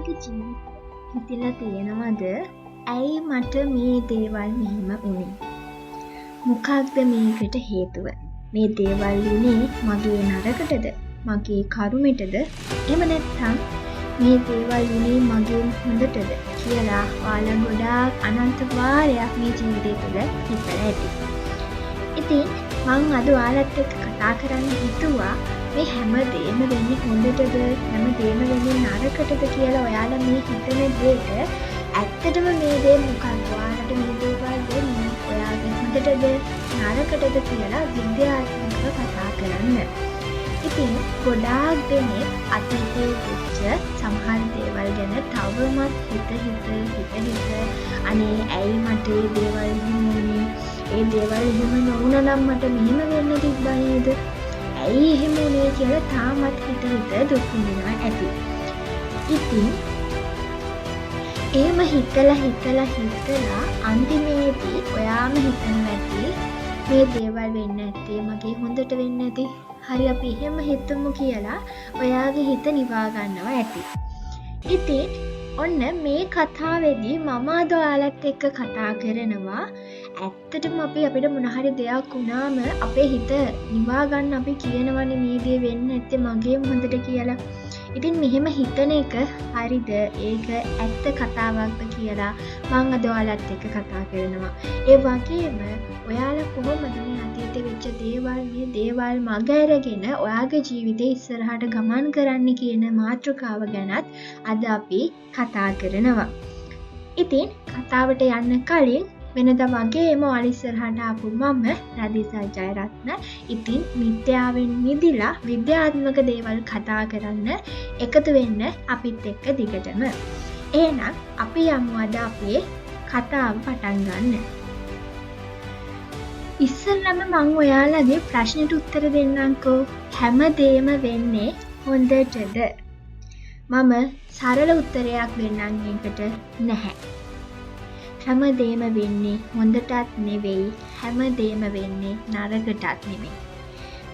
ඔයාගේ ජීවිතේ හිතිලා තියෙනවද? ඇයි මට මේ දේවල් මෙහෙම වුනේ? මොකක්ද මේකට හේතුව? මේ දේවල් වුනේ මගේ නරකටද? මගේ කරුමෙටද? එහෙම නැත්නම් මේ දේවල් වුනේ මගේ හොඳටද කියලා ඔයාලා ගොඩාක් අනන්ත වාරයක් මේ ජීවිතේ තුළ හිතලා ඇති. ඉතින් මං අද ඔයාලත් එක්ක කතා කරන්න හිතුවා මේ හැම දෙයක්ම වෙන්නේ හොඳටද හැම දෙයක්ම වෙන්නේ නරකටද කියලා ඔයාලා මේ හිතන දෙයට ඇත්තටම මේ දේ මොකක්ද? ඔයාලට මේ දේවල් වෙන්නේ ඔයාගේ හොඳටද නරකටද කියලා විද්‍යාත්මකව කතා කරන්න. ඉතින් ගොඩාක් දෙනෙක් අතීතයේ වෙච්ච සමහර දේවල් ගැන තවමත් හිත අනේ ඇයි මට මේ දේවල් වුනේ? ඒ දේවල් එහෙම නොවුණා නම් මට මෙහෙම වෙන්න තිබ්බා නේද? ඇයි එහෙම වුනේ කියලා තාමත් හිත දුක් විඳිනවා ඇති. ඉතින් එහෙම හිතලා අන්තිමේදී ඔයාම හිතනවා ඇති මේ දේවල් වෙන්න ඇත්තේ මගේ හොඳට වෙන්න ඇති. හරි අපි එහෙම හිතමු කියලා ඔයාගේ හිත නිවා ගන්නවා ඇති. ඉතින් ඔන්න මේ කතාවේදී මම අද ඔයාලත් එක්ක කතා කරනවා ඇත්තටම අපිට මොන හරි දෙයක් වුණාම අපේ හිත නිවා ගන්න අපි කියනවනේ මේ දේ වෙන්න ඇත්තේ මගේම හොඳට කියලා. ඉතින් මෙහෙම හිතන එක හරිද? ඒක ඇත්ත කතාවක්ද කියලා මම අද ඔයාලත් එක්ක කතා කරනවා. ඒ වගේම ඔයාලා කොහොමද මේ අතීතේ වෙච්ච දේවල් මග අරගෙන ඔයාගේ ජීවිතේ ඉස්සරහට ගමන් කරන්න කියන මාතෘකාව ගැනත් අද අපි කතා කරනවා. ඉතින් කතාවට යන්න කලින් වෙනදා වගේම ඔයාලා ඉස්සරහට ආපු මම රදීසා ජයරත්න. ඉතින් මිත්‍යාවෙන් මිදිලා විද්‍යාත්මක දේවල් කතා කරන්න එකතු වෙන්න අපිත් එක්ක දිගටම. එහෙනම් අපි යමු අද අපේ කතාව පටන් ගන්න. ඉස්සෙල්ලම මම ඔයාලගේ ප්‍රශ්නෙට උත්තර දෙන්නම්කෝ. හැමදේම වෙන්නේ හොඳටද? මම සරල උත්තරයක් දෙන්නම් ඒකට නැහැ. හැමදේම වෙන්නේ හොඳටත් නෙවෙයි, හැමදේම වෙන්නේ නරකටත් නෙවෙයි.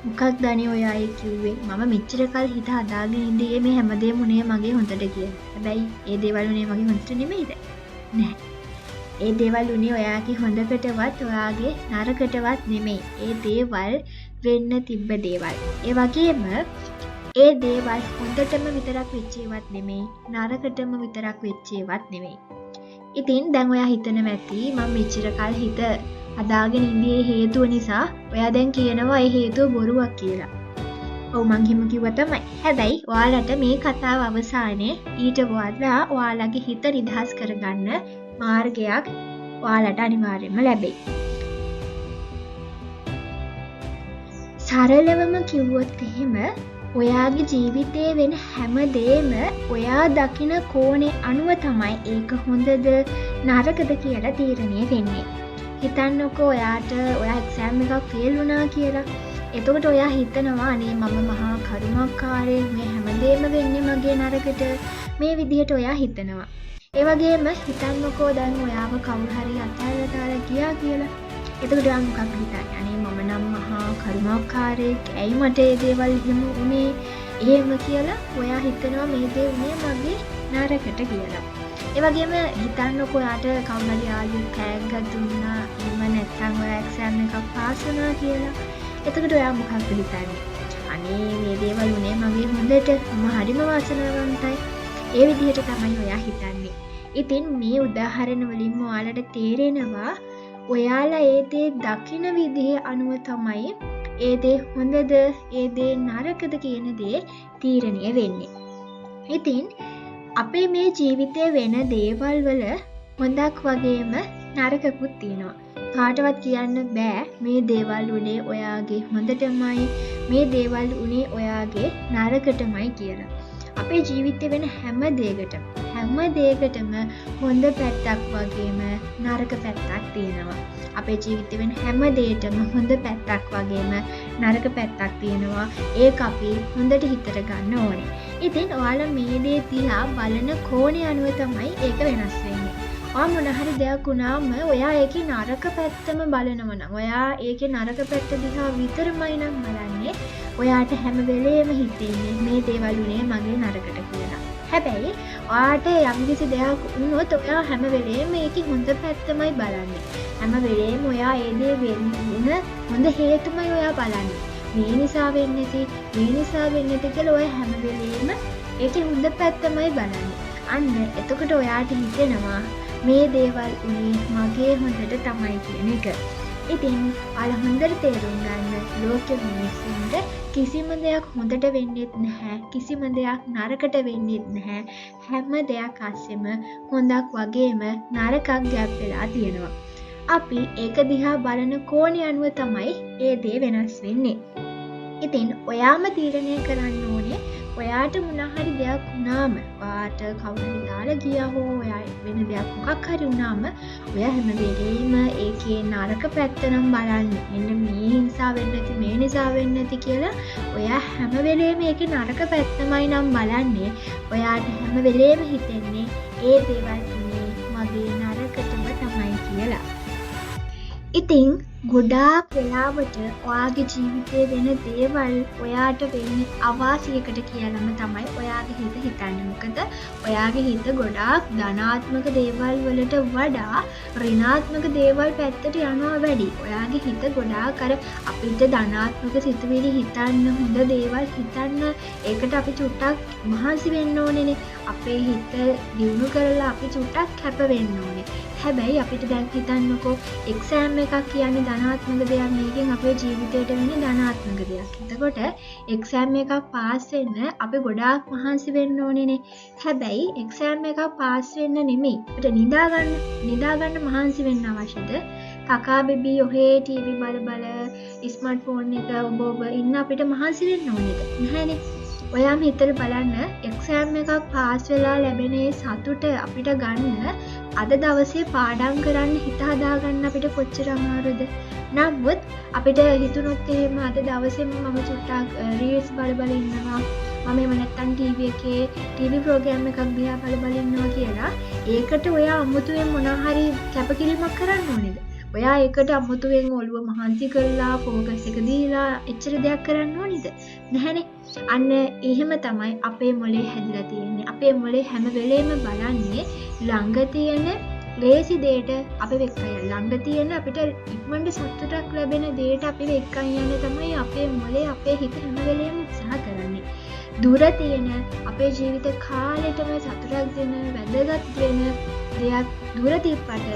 මොකක්ද අනේ ඔය අය කිව්වේ මම මෙච්චර කල් හිත හදාගෙන ඉඳී මේ හැමදේම උනේ මගේ හොඳට කියලා. හැබැයි ඒ දේවල් උනේ මගේ හොඳට නෙමෙයිද? නෑ. ඒ දේවල් උනේ ඔයාගේ හොඳකටවත් ඔයාගේ නරකටවත් නෙමෙයි. ඒ දේවල් වෙන්න තිබ්බ දේවල්. ඒ වගේම ඒ දේවල් හොඳටම විතරක් වෙච්ච ඒවත් නෙමෙයි, නරකටම විතරක් වෙච්ච ඒවත් නෙමෙයි. ඉතින් දැන් ඔයා හිතනවා ඇති මම මෙච්චර කල් හිත හදාගෙන ඉන්නේ හේතුව නිසා. ඔයා දැන් කියනවා ඒ හේතුව බොරුවක් කියලා. ඔව් මං හිම කිව්වා තමයි. හැබැයි ඔයාලට මේ කතාව අවසානයේ ඊට වඩා ඔයාලගේ හිත නිදහස් කරගන්න මාර්ගයක් ඔයාලට අනිවාර්යයෙන්ම ලැබෙයි. සරලවම කිව්වොත් එහෙම ඔයාගේ ජීවිතේ වෙන හැම දෙයක්ම ඔයා දකින කෝණේ අනුව තමයි ඒක හොඳද නරකද කියලා තීරණය වෙන්නේ. හිතන්නකෝ ඔයාට ඔයා එක්සෑම් එකක් ෆේල් වුණා කියලා. එතකොට ඔයා හිතනවා අනේ මම මහා කරුමක්කාරයෙක්, මේ හැමදේම වෙන්නේ මගේ නරකට. මේ විදිහට ඔයා හිතනවා. ඒ වගේම හිතන්නකෝ දැන් ඔයාව කවුරු හරි අතහැරලා දාලා ගියා කියලා. එතකොට ඔයා මොකක්ද හිතන්නේ? අනේ මම නම් මහා කරුමක්කාරයෙක්, ඇයි මට මේ දේවල් එහෙම වුනේ? එහෙම කියලා ඔයා හිතනවා මේ දේ වුනේ මගේ නරකට කියලා. ඒ වගේම හිතන්නකෝ ඔයාට කවුරු හරි ආයෙත් කෑග්ගක් දුන්නා, එහෙම නැත්නම් ඔයා එක්සෑම් එකක් පාස් වුණා කියලා. එතකොට ඔයා මොකක්ද හිතන්නේ? අනේ මේ දේවල් වුනේ මගේ හොඳට, මම හරිම වාසනාවන්තයි. ඒ විදිහට තමයි ඔයා හිතන්නේ. ඉතින් මේ උදාහරණ වලින්ම ඔයාලට තේරෙනවා ඔයාලා ඒ දේ දකින විදිහ අනුව තමයි ඒ දේ හොඳද ඒ දේ නරකද කියන දේ තීරණය වෙන්නේ. ඉතින් අපේ මේ ජීවිතේ වෙන දේවල් වල හොඳක් වගේම නරකකුත් තියෙනවා. කාටවත් කියන්න බෑ මේ දේවල් උනේ ඔයාගේ හොඳටමයි, මේ දේවල් උනේ ඔයාගේ නරකටමයි කියලා. අපේ ජීවිතේ වෙන හැම දෙයකටම හොඳ පැත්තක් වගේම නරක පැත්තක් තියෙනවා. අපේ ජීවිතේ වෙන හැම දෙයකටම හොඳ පැත්තක් වගේම නරක පැත්තක් තියෙනවා. ඒක අපි හොඳට හිතට ගන්න ඕනේ. ඉතින් ඔයාලා මේ දේ දිහා බලන කෝණය අනුව තමයි ඒක වෙනස් වෙන්නේ. ඔයා මොන හරි දෙයක් වුණාම ඔයා ඒකේ නරක පැත්තම බලනවා නම්, ඔයා ඒකේ නරක පැත්ත දිහා විතරමයි නම් බලන්නේ, ඔයාට හැම වෙලේම හිතෙන්නේ මේ දේවල් උනේ මගේ නරකට කියලා. හැබැයි ඔයාට යම්කිසි දෙයක් වුණොත් ඔයා හැම වෙලේම මේකේ හොඳ පැත්තමයි බලන්නේ. හැම වෙලේම ඔයා ඒ දේ වෙන්න හොඳ හේතුමයි ඔයා බලන්නේ. මේ නිසා වෙන්නේ නැති, මේ නිසා වෙන්නේ නැති කියලා ඔයා හැම වෙලේම ඒකේ හොඳ පැත්තමයි බලන්නේ. අන්න එතකොට ඔයාට හිතෙනවා මේ දේවල් උනේ මගේ හොඳට තමයි කියන එක. ඉතින් ඔයාලා හොඳට තේරුම් ගන්න ලෝකෙ මිනිස්සුන්ට කිසිම දෙයක් හොඳට වෙන්නේත් නැහැ, කිසිම දෙයක් නරකට වෙන්නේත් නැහැ. හැම දෙයක් අස්සෙම හොඳක් වගේම නරකක් ගැප් වෙලා තියෙනවා. අපි ඒක දිහා බලන කෝණය අනුව තමයි ඒ දේ වෙනස් වෙන්නේ. ඉතින් ඔයාම තීරණය කරන්න ඕනේ ඔයාට මොනහරි දෙයක් වුණාම, ඔයාට කවුරුහරි දාලා ගියා හෝ ඔයා වෙන දෙයක් මොකක් හරි වුණාම ඔයා හැම වෙලේම ඒකේ නරක පැත්ත නම් බලන්නේ. මෙන්න මේ නිසා වෙන්නේ නැති, මේ නිසා වෙන්නේ නැති කියලා ඔයා හැම වෙලේම ඒකේ නරක පැත්තමයි නම් බලන්නේ. ඔයාට හැම වෙලේම හිතෙන්නේ ඒ දේවල් උනේ මගේ නරකටම තමයි කියලා. ඉතින් ගොඩාක් වෙලාවට ඔයාගේ ජීවිතයේ වෙන දේවල් ඔයාට වෙන්නේ අවාසියකට කියලාම තමයි ඔයාගේ හිත හිතන්නේ. මොකද ඔයාගේ හිත ගොඩාක් ධනාත්මක දේවල් වලට වඩා ඍණාත්මක දේවල් පැත්තට යනවා වැඩි. ඔයාගේ හිත ගොඩාක් අර අපිට ධනාත්මක සිතුවිලි හිතන්න, හොඳ දේවල් හිතන්න ඒකට අපි චුට්ටක් මහන්සි වෙන්න ඕනේනේ. අපේ හිත දියුණු කරලා අපි චුට්ටක් කැප වෙන්න ඕනේ. හැබැයි අපිට දැන් හිතන්නකෝ එක්සෑම් එකක් කියන්නේ ධනාත්මක දෙයක්, මේකෙන් අපේ ජීවිතයට වෙන්නේ ධනාත්මක දෙයක්. එතකොට එක්සෑම් එකක් පාස් වෙන්න අපි ගොඩාක් මහන්සි වෙන්න ඕනේනේ. හැබැයි එක්සෑම් එකක් පාස් වෙන්න නෙමෙයි අපිට නිදාගන්න මහන්සි වෙන්න අවශ්‍යද? කකා බෙබී ඔහේ ටීවී බල ස්මාර්ට් ෆෝන් එක ඔබ ඉන්න අපිට මහන්සි වෙන්න ඕනේද? නැහැනේ. ඔයාම හිතලා බලන්න එක්සෑම් එකක් පාස් වෙලා ලැබෙන සතුට අපිට ගන්න අද දවසේ පාඩම් කරන්න හිත හදාගන්න අපිට කොච්චර අමාරුද? නමුත් අපිට හිතුනොත් එහෙම අද දවසේම මම චුට්ටක් රීල්ස් බල ඉන්නවා, මම එහෙම නැත්තම් ටීවී ප්‍රෝග්‍රෑම් එකක් දිහා බල ඉන්නවා කියලා ඒකට ඔයා අමුතුවෙන් මොනවා හරි කැපකිරීමක් කරන්න ඕනේද? ඔයා ඒකට අමුතුවෙන් ඔළුව මහන්සි කරලා ෆෝකස් එක දීලා එච්චර දෙයක් කරන්න ඕනේද? නැහැනේ. අන්න එහෙම තමයි අපේ මොලේ හැදිලා තියෙන්නේ. අපේ මොලේ හැම වෙලේම බලන්නේ ළඟ තියෙන ලේසි දෙයට අපි වෙක්කයි. ළඟ තියෙන අපිට ඉක්මනට සතුටක් ලැබෙන දෙයට අපි වෙක්කයි යන්නේ තමයි අපේ මොලේ, අපේ හිත හැම වෙලේම උත්සාහ කරන්නේ. දුර තියෙන අපේ ජීවිත කාලෙටම සතුටක් දෙන, වැදගත් වෙන දෙයක් දුර තියපට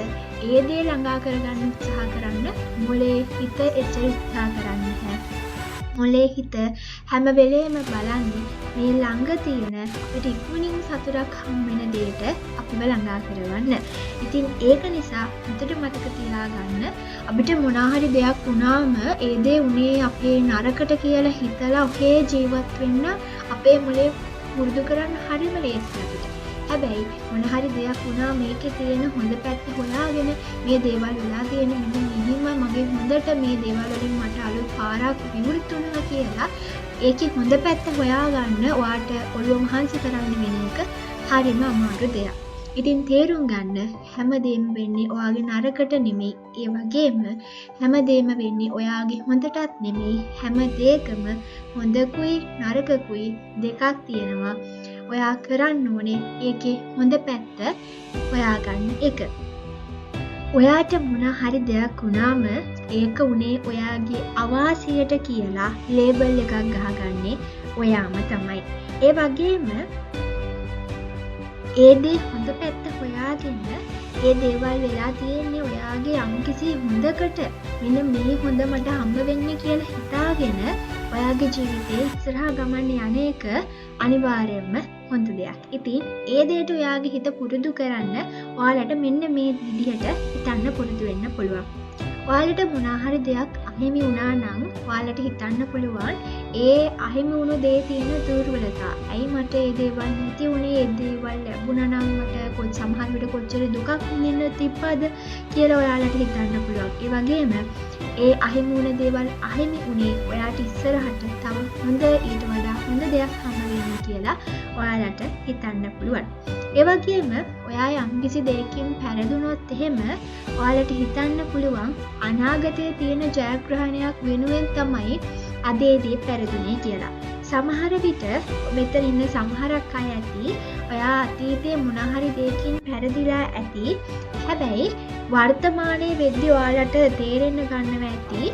ඒ දේ ළඟා කරගන්න උත්සාහ කරන්න මොලේ හිත එච්චර උත්සාහ කරන්නේ නැහැ. මොලේ හිත හැම වෙලේම බලන්නේ මේ ළඟ තියෙන අපිට ඉක්මනින් සතුටක් හම් වෙන දෙයට අපිව ළඟා කරවන්න. ඉතින් ඒක නිසා හිතට මතක තියාගන්න අපිට මොනවා හරි දෙයක් වුණාම ඒ දේ උනේ අපේ නරකට කියලා හිතලා ඔහේ ජීවත් වෙන්න අපේ මොලේ පුරුදු කරන්න හරිම ලේසියි අපිට. හැබැයි මොන හරි දෙයක් වුණා මේකේ තියෙන හොඳ පැත්ත හොයාගෙන මේ දේවල් වෙලා තියෙන මෙන්න මෙහිම මගේ හොඳට මේ දේවල් වලින් මට අලුත් පාරක් විවෘත වුණා කියලා ඒකේ හොඳ පැත්ත හොයාගන්න ඔයාට ඔළුව මහන්සි කරන්න වෙන එක හරිම අමාරු දෙයක්. ඉතින් තේරුම් ගන්න හැමදේම වෙන්නේ ඔයාගේ නරකට නෙමෙයි. ඒ වගේම හැමදේම වෙන්නේ ඔයාගේ හොඳටත් නෙමෙයි. හැම දෙයකම හොඳකුයි නරකකුයි දෙකක් තියෙනවා. ඔයා කරන්න ඕනේ ඒකේ හොඳ පැත්ත හොයාගන්න එක. ඔයාට මොන හරි දෙයක් වුණාම ඒක උනේ ඔයාගේ අවාසියට කියලා ලේබල් එකක් ගහගන්නේ ඔයාම තමයි. ඒ වගේම ඒ දේ හොඳ පැත්ත හොයාගෙන ඒ දේවල් වෙලා තියෙන්නේ ඔයාගේ යම්කිසි හොඳකට. මෙන්න මේ හොඳ මට හම්බ වෙන්නේ කියලා හිතාගෙන ඔයාගේ ජීවිතේ ඉස්සරහා ගමන් යන එක අනිවාර්යයෙන්ම හොඳ දෙයක්. ඉතින් ඒ දෙයට ඔයාගේ හිත පුරුදු කරන්න ඔයාලට මෙන්න මේ විදිහට හිතන්න පුරුදු වෙන්න පුළුවන්. ඔයාලට මොනවා හරි දෙයක් අහිමි වුණා නම් ඔයාලට හිතන්න පුළුවන් ඒ අහිමි වුණු දේ තියෙන දුර්වලතා. ඇයි මට ඒ දේවල් නැති වුණේ? ඒ දේවල් ලැබුණා නම් මට සමහර විට කොච්චර දුකක් විඳින්න තිබ්බද කියලා ඔයාලට හිතන්න පුළුවන්. ඒ වගේම ඒ අහිමි වුණ දේවල් අහිමි වුණේ ඔයාට ඉස්සරහට තව හොඳ ඊට වඩා හොඳ දෙයක් හම්බ වෙන්න කියලා ඔයාලට හිතන්න පුළුවන්. ඒ වගේම ඔයා යම්කිසි දෙයකින් පෙරදුනොත් එහෙම ඔයාලට හිතන්න පුළුවන් අනාගතයේ තියෙන ජයග්‍රහණයක් වෙනුවෙන් තමයි අද ඒ දේ පෙරදුනේ කියලා. සමහර විට මෙතන ඉන්න සමහරක් අය ඇති ඔයා අතීතයේ මොනහරි දෙයකින් පැරදිලා ඇති. හැබැයි වර්තමානයේ වෙද්දී ඔයාලට තේරෙන්න ගන්නවා ඇති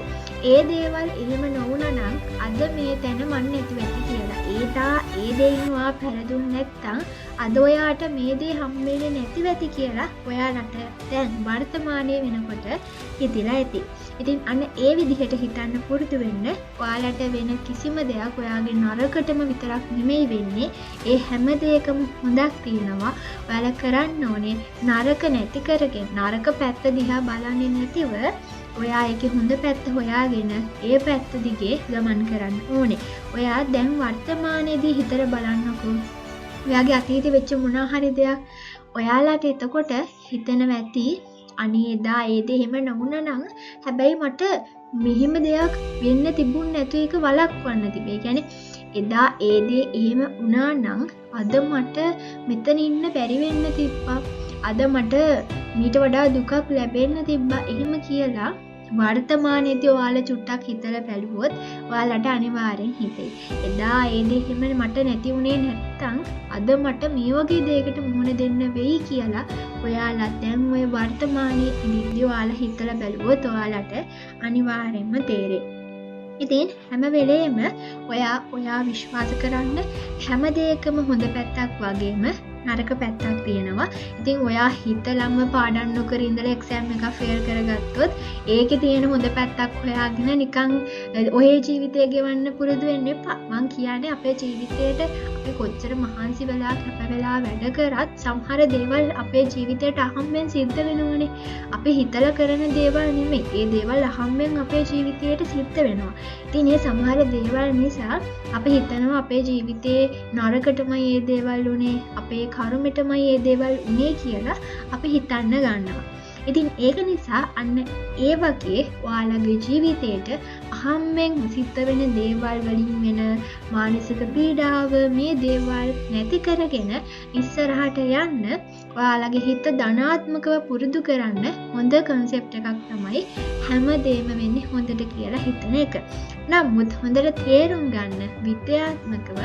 ඒ දේවල් එහෙම නොවුනනම් අද මේ තැන මන් නැති වෙති කියලා. ඒදා ඒ දෙයින් ඔයා පැරදුන් නැත්තම් අද ඔයාට මේ දේ හම්බෙන්නේ නැති වෙති කියලා ඔයාලට දැන් වර්තමානයේ වෙනකොට හිතිලා ඇති. ඉතින් අන්න ඒ විදිහට හිතන්න පුරුදු වෙන්න. ඔයාලට වෙන කිසිම දෙයක් ඔයාගේ නරකටම විතරක් නෙමෙයි වෙන්නේ. ඒ හැම දෙයකම හොඳක් තියෙනවා. ඔයාලා කරන්න ඕනේ නරක නැති කරගෙන නරක පැත්ත දිහා බලන්නේ නැතිව ඔයා ඒකේ හොඳ පැත්ත හොයාගෙන ඒ පැත්ත දිගේ ගමන් කරන්න ඕනේ. ඔයා දැන් වර්තමානයේදී හිතලා බලන්නකෝ. ඔයාගේ අතීතේ වෙච්ච මොනවා හරි දෙයක් ඔයාලට එතකොට හිතනවා ඇති අනේ එදා ඒ දේ එහෙම නොවුණා නම් හැබැයි මට මෙහෙම දෙයක් වෙන්න තිබුණ නැතු එක වළක්වන්න තිබේ. කියන්නේ එදා ඒ දේ එහෙම වුණා නම් අද මට මෙතන ඉන්න බැරි වෙන්න තිබ්බා. අද මට මීට වඩා දුකක් ලැබෙන්න තිබ්බා. එහෙම කියලා වර්තමානයේදී ඔයාලා චුට්ටක් හිතලා බැලුවොත් ඔයාලට අනිවාර්යෙන් හිතෙයි. එදා ඒ දේ එහෙම මට නැති වුණේ නැත්තම් අද මට මේ වගේ දෙයකට මුහුණ දෙන්න වෙයි කියලා ඔයාලා දැන් ওই වර්තමානයේ ඉඳිද්දී ඔයාලා හිතලා බැලුවොත් ඔයාලට අනිවාර්යෙන්ම තේරෙයි. ඉතින් හැම වෙලේම ඔයා විශ්වාස කරන්න හැම දෙයකම හොඳ පැත්තක් වගේම නරක පැත්තක් තියෙනවා. ඉතින් ඔයා හිතලම පාඩම් නොකර ඉඳලා එක්සෑම් එක ෆේල් කරගත්තොත් ඒකේ තියෙන හොඳ පැත්තක් හොයාගෙන නිකන් ඔහේ ජීවිතය ගෙවන්න පුරුදු වෙන්න එපා. මං කියන්නේ අපේ ජීවිතේට අපි කොච්චර මහන්සි වෙලා කැප වෙලා වැඩ කරත් සමහර දේවල් අපේ ජීවිතේට අහම්බෙන් සිද්ධ වෙනවනේ. අපි හිතලා කරන දේවල් නෙමෙයි. ඒ දේවල් අහම්බෙන් අපේ ජීවිතේට සිද්ධ වෙනවා. ඉතින් මේ සමහර දේවල් නිසා අපි හිතනවා අපේ ජීවිතේ නරකටමයි මේ දේවල් උනේ. අපේ කර්මෙටමයි මේ දේවල් උනේ කියලා අපි හිතන්න ගන්නවා. ඉතින් ඒක නිසා අන්න ඒ වගේ ඔයාලගේ ජීවිතේට අහම්බෙන් සිද්ධ වෙන දේවල් වලින් වෙන මානසික පීඩාව මේ දේවල් නැති කරගෙන ඉස්සරහට යන්න ඔයාලගේ හිත ධනාත්මකව පුරුදු කරන්න හොඳ කන්සෙප්ට් එකක් තමයි හැමදේම වෙන්නේ හොඳට කියලා හිතන එක. නමුත් හොඳට තේරුම් ගන්න විද්‍යාත්මකව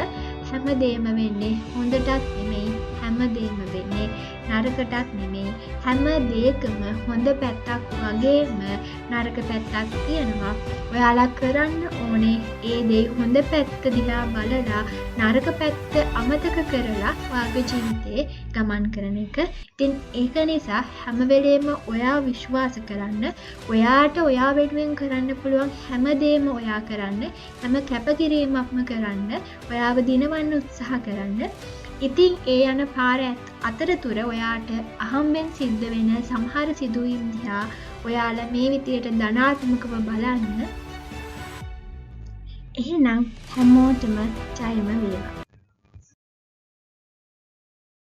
හැමදේම වෙන්නේ හොඳටත් නෙමෙයි හැමදේම වෙන්නේ නරකටත් නෙමෙයි. හැම දෙයකම හොඳ පැත්තක් වගේම නරක පැත්තක් තියෙනවා. ඔයාලා කරන්න ඕනේ ඒ දේ හොඳ පැත්ත දිහා බලලා නරක පැත්ත අමතක කරලා ඔයාගේ ජීවිතේ ගමන් කරන එක. ඉතින් ඒක නිසා හැම වෙලේම ඔයා විශ්වාස කරන්න. ඔයාට ඔයා වෙනුවෙන් කරන්න පුළුවන් හැම දෙයක්ම ඔයා කරන්න. හැම කැපකිරීමක්ම කරන්න. ඔයාව දිනවන්න උත්සාහ කරන්න. ඉතින් ඒ යන පාර අතරතුර ඔයාට අහම්බෙන් සිද්ධ වෙන සමහර සිදුවීම් දිහා ඔයාලා මේ විදියට ධනාත්මකව බලන්න. එහෙනම් හැමෝටම ජයම වේවා.